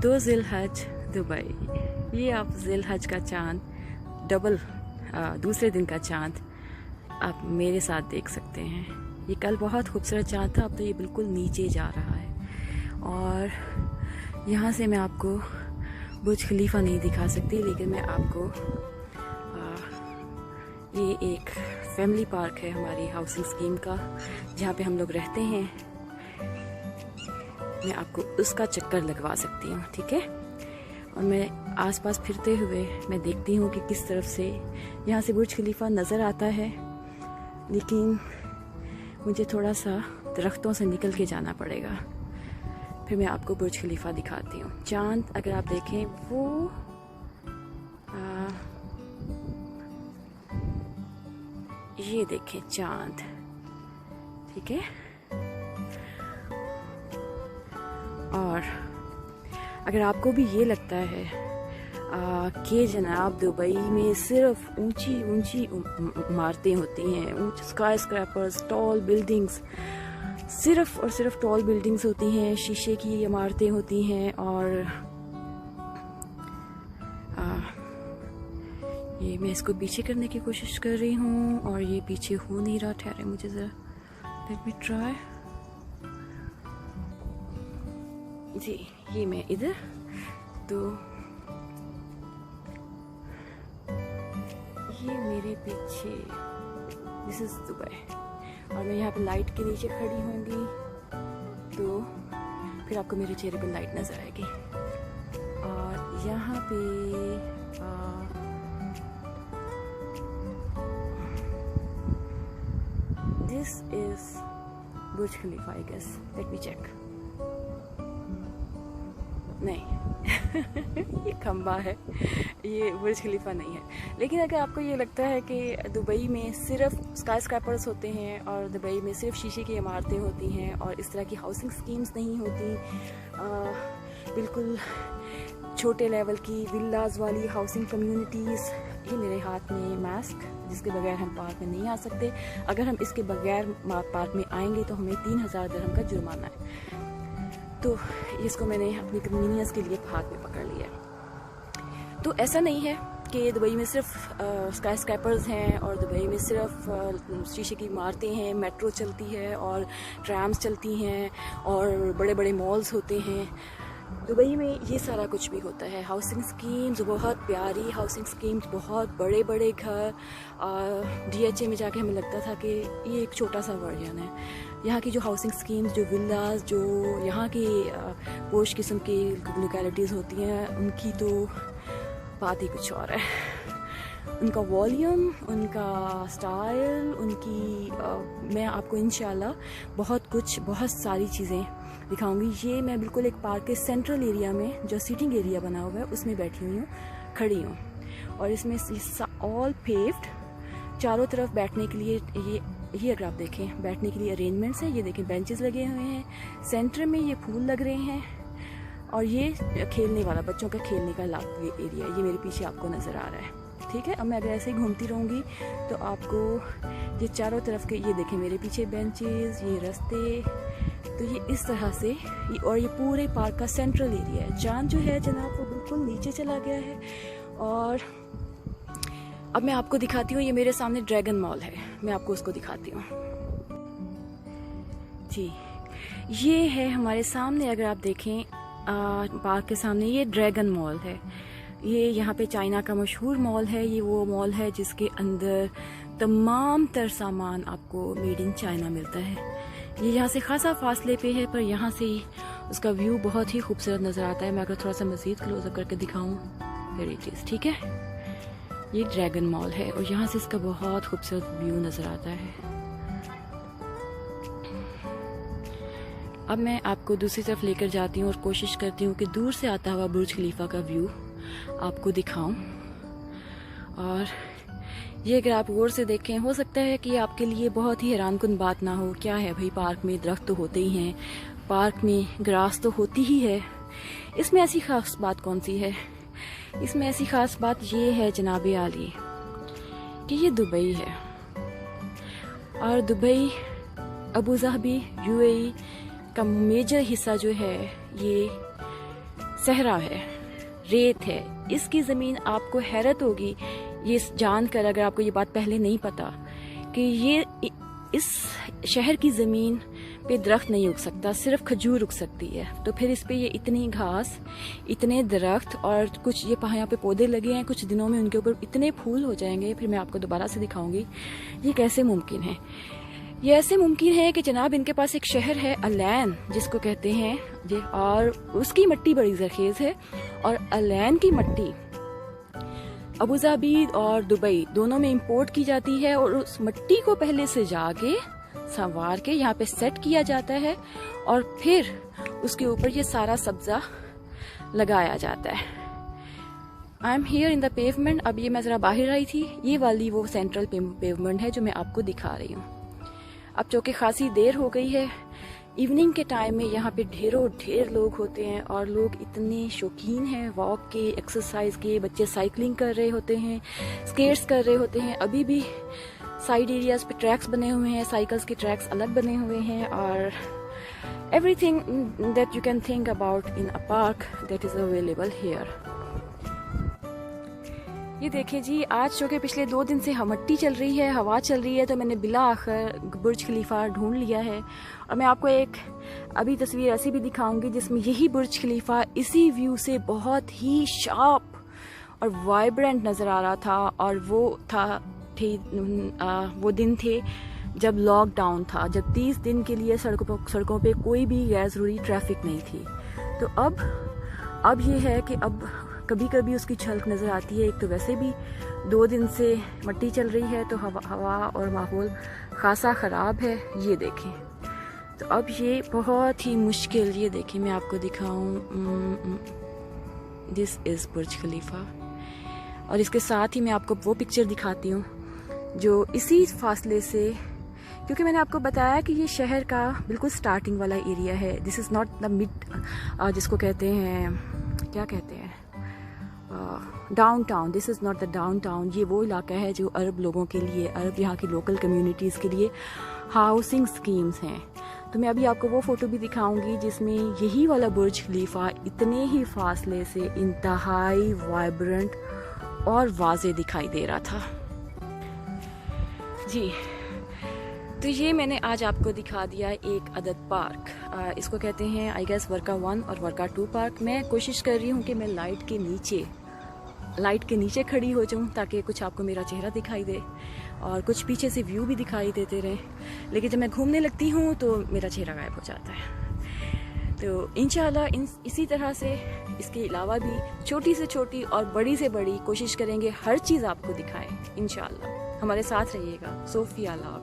2 ज़िलहज Dubai. ये आप ज़िलहज का चाँद डबल दूसरे दिन का चाँद आप मेरे साथ देख सकते हैं। ये कल बहुत खूबसूरत चाँद था, अब तो ये बिल्कुल नीचे जा रहा है। और यहाँ से मैं आपको बुर्ज खलीफा नहीं दिखा सकती, लेकिन मैं आपको ये एक फैमिली पार्क है हमारी हाउसिंग स्कीम का, जहाँ पे हम लोग रहते हैं। मैं आपको उसका चक्कर लगवा सकती हूँ, ठीक है। और मैं आसपास फिरते हुए मैं देखती हूँ कि किस तरफ से यहाँ से बुर्ज खलीफा नज़र आता है, लेकिन मुझे थोड़ा सा दरख्तों से निकल के जाना पड़ेगा। फिर मैं आपको बुर्ज खलीफा दिखाती हूँ। चाँद अगर आप देखें वो ये देखें चाँद, ठीक है। और अगर आपको भी ये लगता है कि जनाब दुबई में सिर्फ ऊंची ऊंची इमारतें होती हैं, ऊंचे स्काई स्क्रैपर्स, टॉल बिल्डिंग्स, सिर्फ और सिर्फ टॉल बिल्डिंग्स होती हैं, शीशे की इमारतें होती हैं, और ये मैं इसको पीछे करने की कोशिश कर रही हूँ और ये पीछे हो नहीं रहा। ठहरे मुझे ज़रा, लेट मी ट्राई। जी ये मैं इधर, तो ये मेरे पीछे दिस इज़ दुबई, और मैं यहाँ पे लाइट के नीचे खड़ी होंगी तो फिर आपको मेरे चेहरे पे लाइट नज़र आएगी। और यहाँ पे this is Burj Khalifa, I guess. Let me check. नहीं ये खंबा है, ये बुर्ज खलीफा नहीं है। लेकिन अगर आपको ये लगता है कि दुबई में सिर्फ स्काई स्क्रैपर्स होते हैं और दुबई में सिर्फ शीशे की इमारतें होती हैं और इस तरह की हाउसिंग स्कीम्स नहीं होती, बिल्कुल छोटे लेवल की विल्लाज वाली हाउसिंग कम्युनिटीज़, ये मेरे हाथ में मास्क जिसके बगैर हम पार्क में नहीं आ सकते। अगर हम इसके बगैर पार्क में आएंगे तो हमें 3000 दिरहम का जुर्माना है। तो इसको मैंने अपनी कन्वीनियंस के लिए हाथ में पकड़ लिया। तो ऐसा नहीं है कि दुबई में सिर्फ स्काई स्क्रैपर्स हैं और दुबई में सिर्फ शीशे की इमारतें हैं, मेट्रो चलती है और ट्रैम्स चलती हैं और बड़े बड़े मॉल्स होते हैं। दुबई में ये सारा कुछ भी होता है। हाउसिंग स्कीम्स बहुत प्यारी हाउसिंग स्कीम्स, बहुत बड़े बड़े घर। DHA में जाके हमें लगता था कि ये एक छोटा सा वर्जन है। यहाँ की जो हाउसिंग स्कीम्स, जो विल्लाज, जो यहाँ की पोश किस्म की लोकेलिटीज़ होती हैं, उनकी तो बात ही कुछ और है। उनका वॉल्यूम, उनका स्टाइल, उनकी मैं आपको इंशाल्लाह बहुत सारी चीज़ें दिखाऊंगी। ये मैं बिल्कुल एक पार्क के सेंट्रल एरिया में, जो सीटिंग एरिया बना हुआ है, उसमें बैठी हुई हूँ, खड़ी हूँ। और इसमें ऑल पेव्ड, चारों तरफ बैठने के लिए ये अगर आप देखें बैठने के लिए अरेंजमेंट्स हैं। ये देखें बेंचेस लगे हुए हैं, सेंटर में ये फूल लग रहे हैं, और ये खेलने वाला, बच्चों का खेलने का एरिया ये मेरे पीछे आपको नज़र आ रहा है, ठीक है। अब मैं अगर ऐसे ही घूमती रहूँगी तो आपको ये चारों तरफ के, ये देखें मेरे पीछे बेंचेस, ये रास्ते, तो ये इस तरह से और ये पूरे पार्क का सेंट्रल एरिया है। चाँद जो है जनाब वो बिल्कुल नीचे चला गया है। और अब मैं आपको दिखाती हूँ, ये मेरे सामने ड्रैगन मॉल है, मैं आपको उसको दिखाती हूँ। जी ये है हमारे सामने, अगर आप देखें पार्क के सामने ये ड्रैगन मॉल है। ये यहाँ पे चाइना का मशहूर मॉल है। ये वो मॉल है जिसके अंदर तमाम तर सामान आपको मेड इन चाइना मिलता है। ये यहाँ से खासा फासले पे है, पर यहाँ से उसका व्यू बहुत ही खूबसूरत नज़र आता है। मैं अगर थोड़ा सा मज़ीद क्लोजअप करके दिखाऊँ, वेरी चीज़, ठीक है। ये ड्रैगन मॉल है और यहाँ से इसका बहुत खूबसूरत व्यू नज़र आता है। अब मैं आपको दूसरी तरफ लेकर जाती हूँ और कोशिश करती हूँ कि दूर से आता हुआ बुर्ज खलीफा का व्यू आपको दिखाऊं। और ये अगर आप गौर से देखें, हो सकता है कि आपके लिए बहुत ही हैरानकुन बात ना हो। क्या है भाई, पार्क में दरख्त तो होते ही हैं, पार्क में ग्रास तो होती ही है, इसमें ऐसी खास बात कौन सी है? इसमें ऐसी खास बात ये है जनाब आली कि ये दुबई है, और दुबई, अबू धाबी, UAE का मेजर हिस्सा जो है ये सहरा है, रेत है। इसकी ज़मीन आपको हैरत होगी ये जानकर, अगर आपको ये बात पहले नहीं पता, कि ये इस शहर की ज़मीन पे दरख्त नहीं उग सकता, सिर्फ खजूर उग सकती है। तो फिर इस पे ये इतनी घास, इतने दरख्त और कुछ ये यहाँ पे पौधे लगे हैं, कुछ दिनों में उनके ऊपर इतने फूल हो जाएंगे। फिर मैं आपको दोबारा से दिखाऊंगी ये कैसे मुमकिन है। ये ऐसे मुमकिन है कि जनाब इनके पास एक शहर है अलैन जिसको कहते हैं जी, और उसकी मिट्टी बड़ी जरखेज़ है। और अलैन की मिट्टी अबू धाबी और दुबई दोनों में इंपोर्ट की जाती है और उस मिट्टी को पहले से जाके संवार के यहाँ पे सेट किया जाता है और फिर उसके ऊपर ये सारा सब्जा लगाया जाता है। I am here in the pavement. अब ये मैं ज़रा बाहर आई थी, ये वाली वो सेंट्रल पेवमेंट है जो मैं आपको दिखा रही हूँ। अब चूँकि खासी देर हो गई है, इवनिंग के टाइम में यहाँ पे ढेर लोग होते हैं और लोग इतने शौकीन हैं वॉक के, एक्सरसाइज के। बच्चे साइकिलिंग कर रहे होते हैं, स्केट्स कर रहे होते हैं। अभी भी साइड एरियाज पे ट्रैक्स बने हुए हैं, साइकिल्स के ट्रैक्स अलग बने हुए हैं और everything that you can think about in a park that is available here. ये देखिए जी, आज चूँकि पिछले 2 दिन से मट्टी चल रही है, हवा चल रही है, तो मैंने बिला आखिर बुर्ज खलीफा ढूंढ लिया है। और मैं आपको एक अभी तस्वीर ऐसी भी दिखाऊंगी जिसमें यही बुर्ज खलीफा इसी व्यू से बहुत ही शार्प और वाइब्रेंट नज़र आ रहा था। और वो दिन थे जब लॉकडाउन था, जब 30 दिन के लिए सड़कों पे कोई भी गैर ज़रूरी ट्रैफिक नहीं थी। तो अब ये है कि अब कभी कभी उसकी झलक नज़र आती है। एक तो वैसे भी 2 दिन से मिट्टी चल रही है तो हवा और माहौल खासा ख़राब है। ये देखें, तो अब ये बहुत ही मुश्किल, ये देखें मैं आपको दिखाऊं, दिस इज़ बुर्ज खलीफा। और इसके साथ ही मैं आपको वो पिक्चर दिखाती हूँ जो इसी फासले से, क्योंकि मैंने आपको बताया कि ये शहर का बिल्कुल स्टार्टिंग वाला एरिया है। This is not the mid, जिसको कहते हैं, क्या कहते हैं, down town. This is not the down town. ये वो इलाका है जो अरब लोगों के लिए, अरब यहाँ की लोकल कम्युनिटीज़ के लिए हाउसिंग स्कीम्स हैं। तो मैं अभी आपको वो फ़ोटो भी दिखाऊंगी जिसमें यही वाला बुर्ज खलीफा इतने ही फासले से इंतहाई वाइब्रेंट और वाज़े दिखाई दे रहा था जी। तो ये मैंने आज आपको दिखा दिया एक अदद पार्क। इसको कहते हैं आई गेस वर्का 1 और वर्का 2 पार्क। मैं कोशिश कर रही हूँ कि मैं लाइट के नीचे खड़ी हो जाऊँ ताकि कुछ आपको मेरा चेहरा दिखाई दे और कुछ पीछे से व्यू भी दिखाई देते रहे। लेकिन जब मैं घूमने लगती हूँ तो मेरा चेहरा गायब हो जाता है। तो इंशाल्लाह इसी तरह से इसके अलावा भी छोटी से छोटी और बड़ी से बड़ी कोशिश करेंगे हर चीज़ आपको दिखाएं। इंशाल्लाह हमारे साथ रहिएगा। Sophia log